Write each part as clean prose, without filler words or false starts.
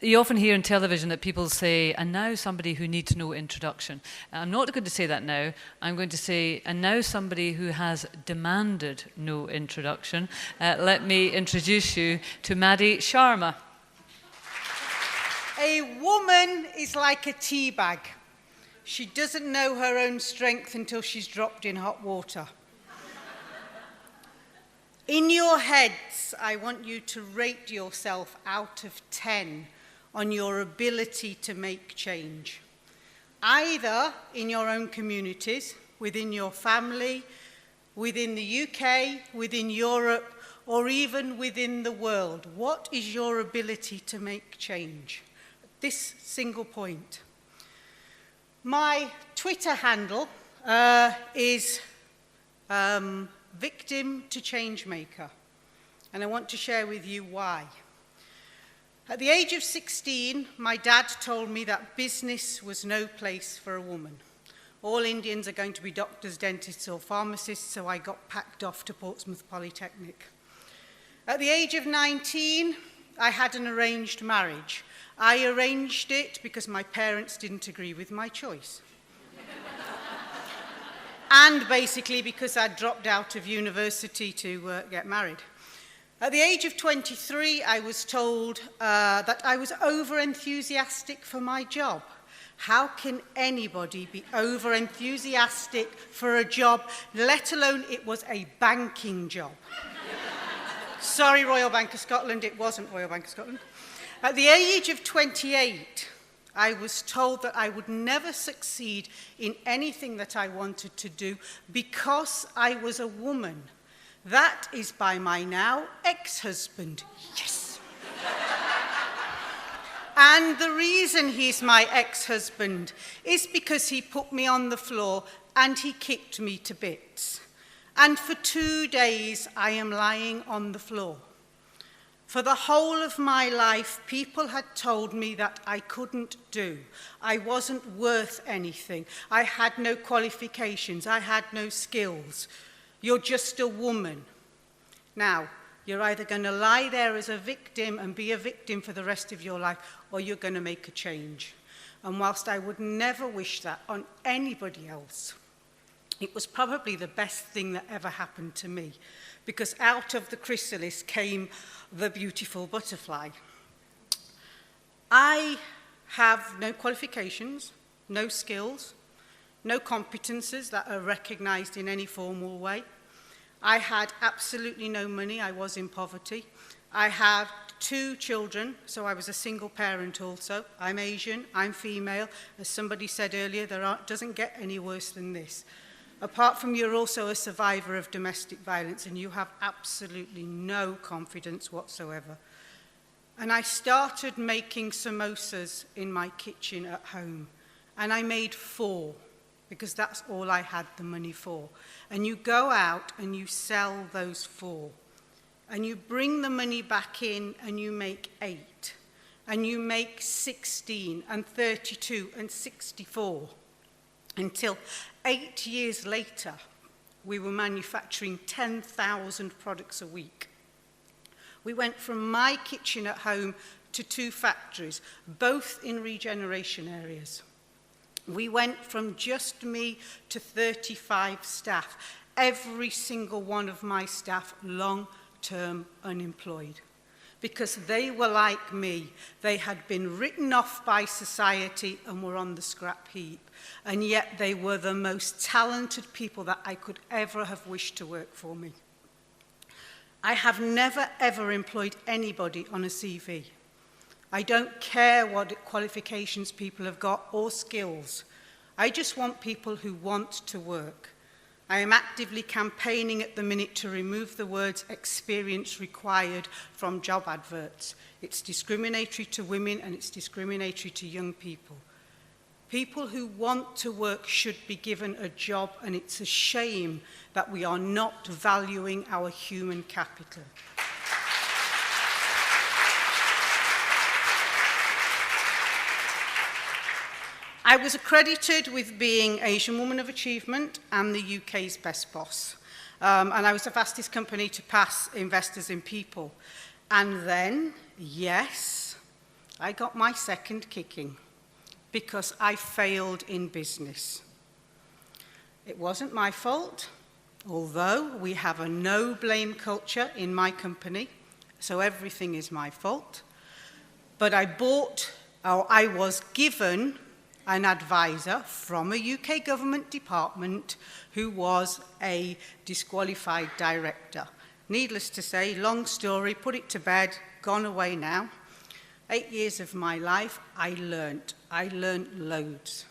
You often hear in television that people say, and now somebody who needs no introduction. I'm not going to say that now. I'm going to say, and now somebody who has demanded no introduction. Let me introduce you to Madi Sharma. A woman is like a tea bag. She doesn't know her own strength until she's dropped in hot water. In your heads, I want you to rate yourself out of 10 on your ability to make change, either in your own communities, within your family, within the UK, within Europe, or even within the world. What is your ability to make change? This single point. My Twitter handle is Victim to Changemaker, and I want to share with you why. At the age of 16, my dad told me that business was no place for a woman. All Indians are going to be doctors, dentists, or pharmacists, so I got packed off to Portsmouth Polytechnic. At the age of 19, I had an arranged marriage. I arranged it because my parents didn't agree with my choice. And basically because I'd dropped out of university to get married. At the age of 23, I was told that I was over-enthusiastic for my job. How can anybody be over-enthusiastic for a job, let alone it was a banking job? Sorry, Royal Bank of Scotland, it wasn't Royal Bank of Scotland. At the age of 28, I was told that I would never succeed in anything that I wanted to do because I was a woman. That is by my now ex-husband. Yes! And the reason he's my ex-husband is because he put me on the floor and he kicked me to bits. And for 2 days, I am lying on the floor. For the whole of my life, people had told me that I couldn't do. I wasn't worth anything. I had no qualifications. I had no skills. You're just a woman. Now, you're either going to lie there as a victim and be a victim for the rest of your life, or you're going to make a change. And whilst I would never wish that on anybody else, it was probably the best thing that ever happened to me, because out of the chrysalis came the beautiful butterfly. I have no qualifications, no skills, no competences that are recognized in any formal way. I had absolutely no money. I was in poverty. I had 2 children, so I was a single parent also. I'm Asian, I'm female. As somebody said earlier, doesn't get any worse than this. Apart from you're also a survivor of domestic violence and you have absolutely no confidence whatsoever. And I started making samosas in my kitchen at home. And I made 4 because that's all I had the money for. And you go out and you sell those 4. And you bring the money back in and you make 8. And you make 16 and 32 and 64. Until 8 years later, we were manufacturing 10,000 products a week. We went from my kitchen at home to 2 factories, both in regeneration areas. We went from just me to 35 staff, every single one of my staff long-term unemployed. Because they were like me. They had been written off by society and were on the scrap heap. And yet they were the most talented people that I could ever have wished to work for me. I have never, ever employed anybody on a CV. I don't care what qualifications people have got or skills. I just want people who want to work. I am actively campaigning at the minute to remove the words experience required from job adverts. It's discriminatory to women and it's discriminatory to young people. People who want to work should be given a job, and it's a shame that we are not valuing our human capital. I was accredited with being Asian Woman of Achievement and the UK's Best Boss. And I was the fastest company to pass Investors in People. And then, yes, I got my second kicking because I failed in business. It wasn't my fault, although we have a no-blame culture in my company, so everything is my fault. But I was given an advisor from a UK government department who was a disqualified director. Needless to say, long story, put it to bed, gone away now. 8 years of my life, I learnt loads.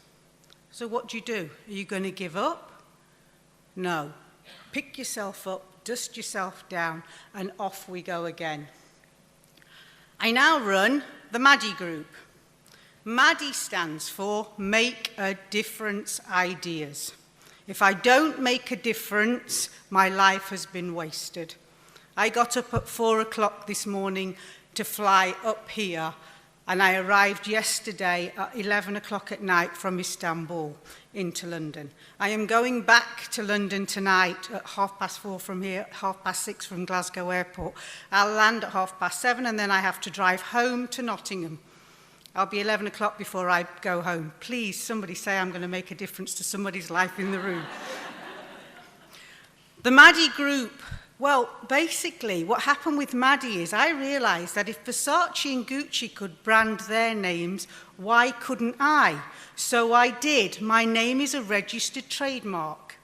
So what do? Are you going to give up? No. Pick yourself up, dust yourself down, and off we go again. I now run the Madi Group. Madi stands for Make a Difference Ideas. If I don't make a difference, my life has been wasted. I got up at 4 o'clock this morning to fly up here, and I arrived yesterday at 11 o'clock at night from Istanbul into London. I am going back to London tonight at 4:30 from here, 6:30 from Glasgow Airport. I'll land at 7:30, and then I have to drive home to Nottingham. I'll be 11 o'clock before I go home. Please, somebody say I'm going to make a difference to somebody's life in the room. The Madi Group. Well, basically, what happened with Madi is I realized that if Versace and Gucci could brand their names, why couldn't I? So I did. My name is a registered trademark.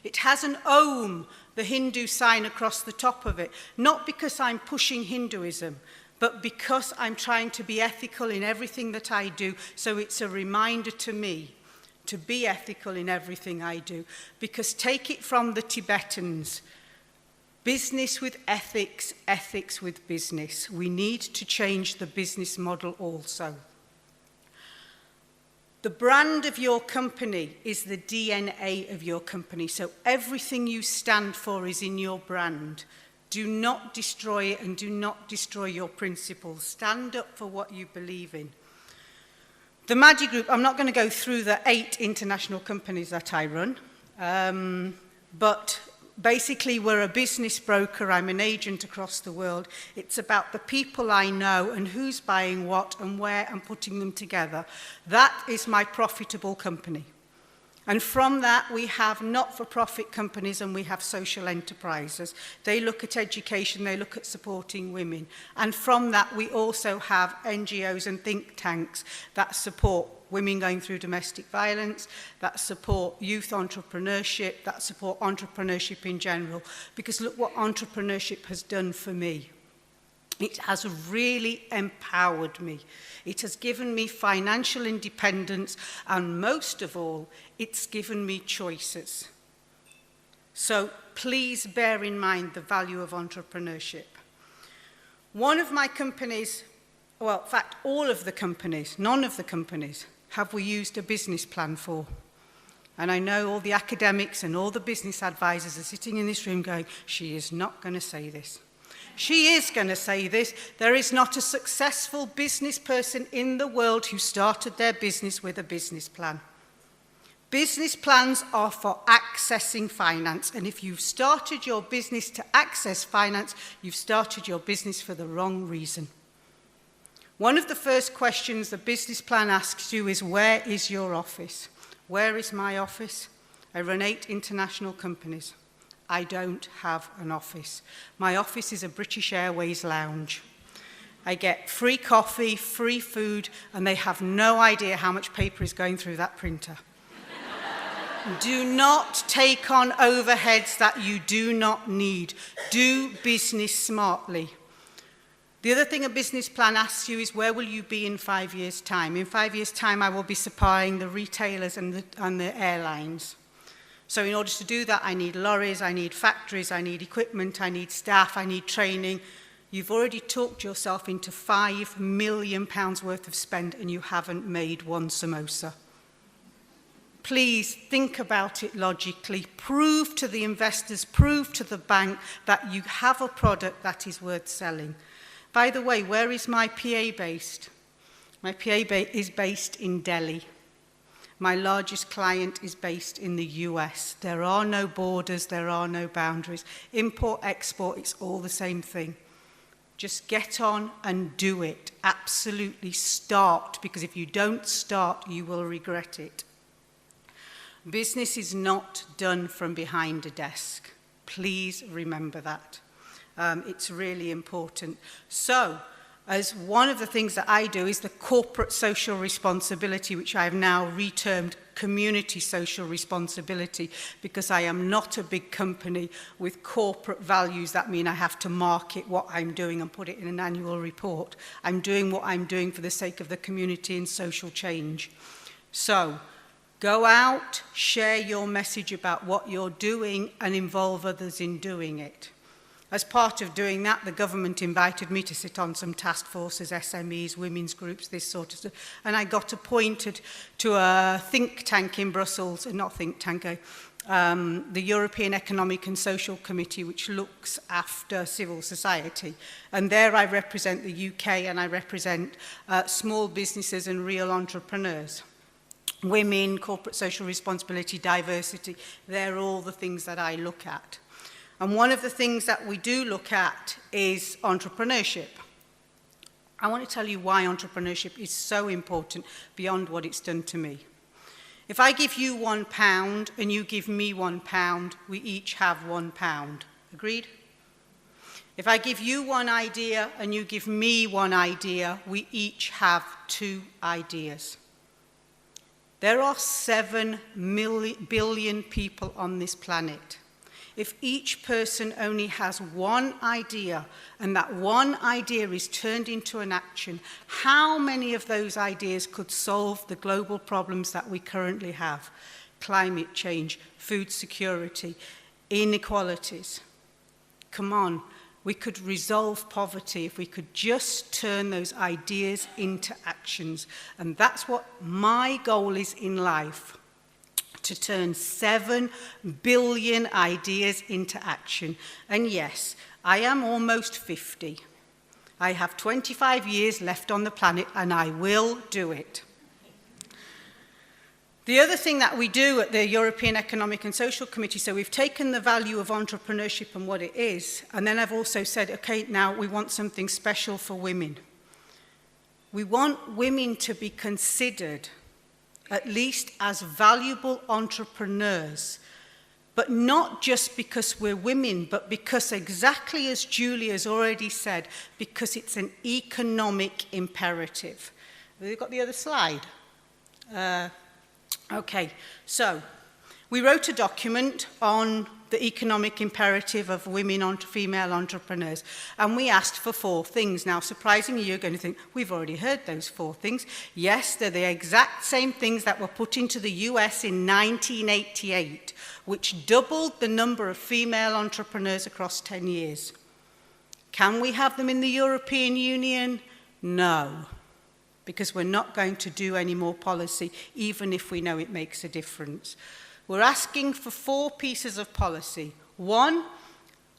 It has an Om, the Hindu sign across the top of it, not because I'm pushing Hinduism, but because I'm trying to be ethical in everything that I do, so it's a reminder to me to be ethical in everything I do. Because take it from the Tibetans, business with ethics, ethics with business. We need to change the business model also. The brand of your company is the DNA of your company, so everything you stand for is in your brand. Do not destroy it and do not destroy your principles. Stand up for what you believe in. The Madi Group, I'm not going to go through the 8 international companies that I run, but basically we're a business broker. I'm an agent across the world. It's about the people I know and who's buying what and where and putting them together. That is my profitable company. And from that, we have not-for-profit companies and we have social enterprises. They look at education, they look at supporting women. And from that, we also have NGOs and think tanks that support women going through domestic violence, that support youth entrepreneurship, that support entrepreneurship in general. Because look what entrepreneurship has done for me. It has really empowered me. It has given me financial independence, and most of all, it's given me choices. So please bear in mind the value of entrepreneurship. One of my companies, well, in fact, all of the companies, none of the companies, have we used a business plan for. And I know all the academics and all the business advisors are sitting in this room going, she is not going to say this. She is going to say this. There is not a successful business person in the world who started their business with a business plan. Business plans are for accessing finance. And if you've started your business to access finance, you've started your business for the wrong reason. One of the first questions the business plan asks you is, where is your office? Where is my office? I run 8 international companies. I don't have an office. My office is a British Airways lounge. I get free coffee, free food, and they have no idea how much paper is going through that printer. Do not take on overheads that you do not need. Do business smartly. The other thing a business plan asks you is, where will you be in 5 years' time? In 5 years' time, I will be supplying the retailers and the airlines. So in order to do that, I need lorries, I need factories, I need equipment, I need staff, I need training. You've already talked yourself into £5 million worth of spend and you haven't made one samosa. Please think about it logically. Prove to the investors, prove to the bank that you have a product that is worth selling. By the way, where is my PA based? My PA is based in Delhi. My largest client is based in the US. There are no borders, there are no boundaries. Import, export, it's all the same thing. Just get on and do it. Absolutely start, because if you don't start, you will regret it. Business is not done from behind a desk. Please remember that. It's really important. So, as one of the things that I do is the corporate social responsibility, which I have now retermed community social responsibility, because I am not a big company with corporate values that mean I have to market what I'm doing and put it in an annual report. I'm doing what I'm doing for the sake of the community and social change. So, go out, share your message about what you're doing, and involve others in doing it. As part of doing that, the government invited me to sit on some task forces, SMEs, women's groups, this sort of stuff. And I got appointed to a think tank in Brussels, not think tank, the European Economic and Social Committee, which looks after civil society. And there I represent the UK, and I represent small businesses and real entrepreneurs. Women, corporate social responsibility, diversity, they're all the things that I look at. And one of the things that we do look at is entrepreneurship. I want to tell you why entrepreneurship is so important beyond what it's done to me. If I give you £1 and you give me £1, we each have £1. Agreed? If I give you one idea and you give me one idea, we each have 2 ideas. There are 7 billion people on this planet. If each person only has one idea, and that one idea is turned into an action, how many of those ideas could solve the global problems that we currently have? Climate change, food security, inequalities. Come on, we could resolve poverty if we could just turn those ideas into actions. And that's what my goal is in life. To turn 7 billion ideas into action. And yes, I am almost 50. I have 25 years left on the planet, and I will do it. The other thing that we do at the European Economic and Social Committee, so we've taken the value of entrepreneurship and what it is, and then I've also said, okay, now we want something special for women. We want women to be considered at least as valuable entrepreneurs, but not just because we're women, but because, exactly as Julie has already said, because it's an economic imperative. Have you got the other slide? Okay, so we wrote a document on the economic imperative of female entrepreneurs, and we asked for 4 things. Now, surprisingly, you're going to think, we've already heard those 4 things. Yes, they're the exact same things that were put into the US in 1988, which doubled the number of female entrepreneurs across 10 years. Can we have them in the European Union? No, because we're not going to do any more policy, even if we know it makes a difference. We're asking for 4 pieces of policy. 1,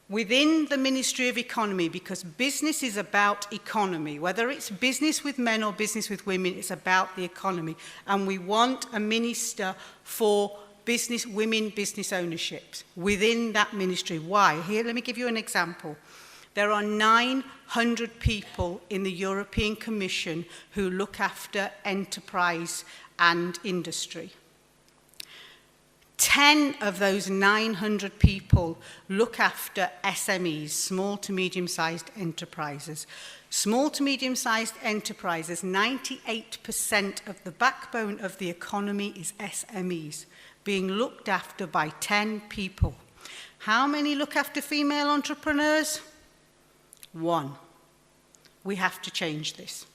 within the Ministry of Economy, because business is about economy. Whether it's business with men or business with women, it's about the economy. And we want a minister for women business ownerships within that ministry. Why? Here, let me give you an example. There are 900 people in the European Commission who look after enterprise and industry. 10 of those 900 people look after SMEs, small to medium-sized enterprises. Small to medium-sized enterprises, 98% of the backbone of the economy is SMEs, being looked after by 10 people. How many look after female entrepreneurs? 1. We have to change this.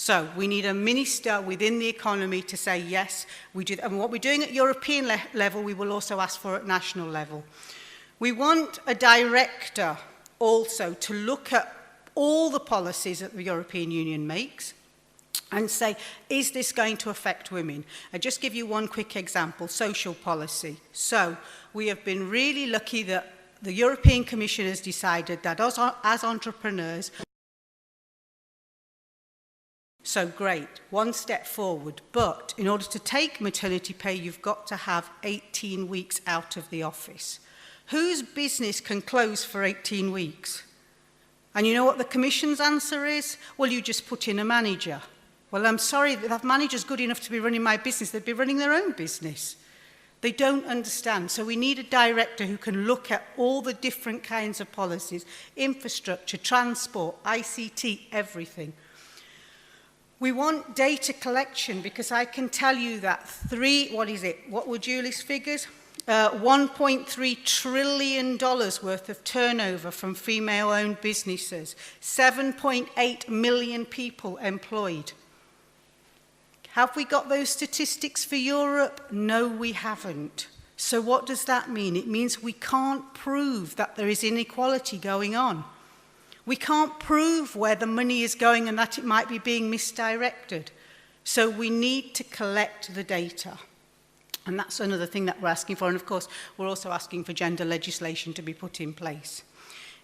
So we need a minister within the economy to say, yes, we do. And what we're doing at European level, we will also ask for at national level. We want a director also to look at all the policies that the European Union makes and say, is this going to affect women? I'll just give you one quick example, social policy. So we have been really lucky that the European Commission has decided that as entrepreneurs, So great, one step forward. But in order to take maternity pay, you've got to have 18 weeks out of the office. Whose business can close for 18 weeks? And you know what the Commission's answer is? Well, you just put in a manager. Well, I'm sorry, if that manager's good enough to be running my business, they'd be running their own business. They don't understand. So we need a director who can look at all the different kinds of policies, infrastructure, transport, ICT, everything. We want data collection because I can tell you that what were Julie's figures? $1.3 trillion worth of turnover from female-owned businesses, 7.8 million people employed. Have we got those statistics for Europe? No, we haven't. So what does that mean? It means we can't prove that there is inequality going on. We can't prove where the money is going and that it might be being misdirected. So we need to collect the data. And that's another thing that we're asking for. And of course, we're also asking for gender legislation to be put in place.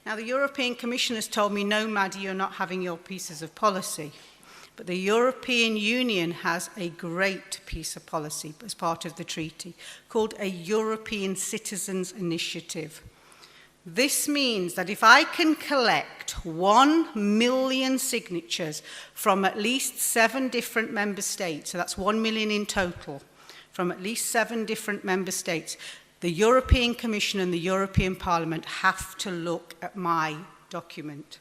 Now, the European Commission has told me, no, Maddie, you're not having your pieces of policy. But the European Union has a great piece of policy as part of the treaty called a European Citizens Initiative. This means that if I can collect 1 million signatures from at least 7 different member states, so that's 1 million in total, from at least 7 different member states, the European Commission and the European Parliament have to look at my document.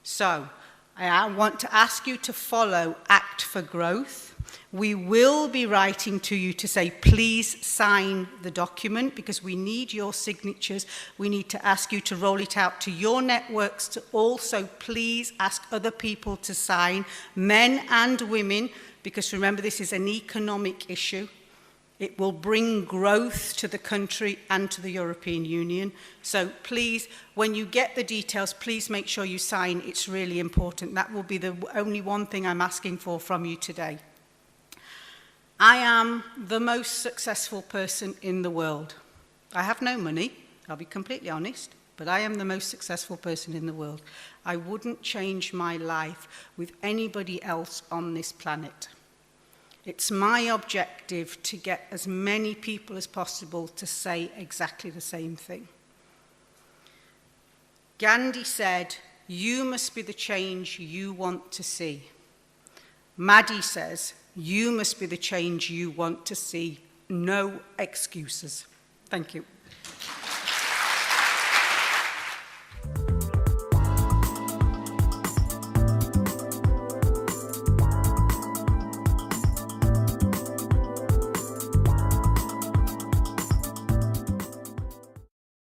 So, I want to ask you to follow Act for Growth. We will be writing to you to say, please sign the document because we need your signatures. We need to ask you to roll it out to your networks to also please ask other people to sign, men and women, because remember this is an economic issue. It will bring growth to the country and to the European Union. So please, when you get the details, please make sure you sign. It's really important. That will be the only one thing I'm asking for from you today. I am the most successful person in the world. I have no money, I'll be completely honest, but I am the most successful person in the world. I wouldn't change my life with anybody else on this planet. It's my objective to get as many people as possible to say exactly the same thing. Gandhi said, you must be the change you want to see. Madi says, you must be the change you want to see. No excuses. Thank you.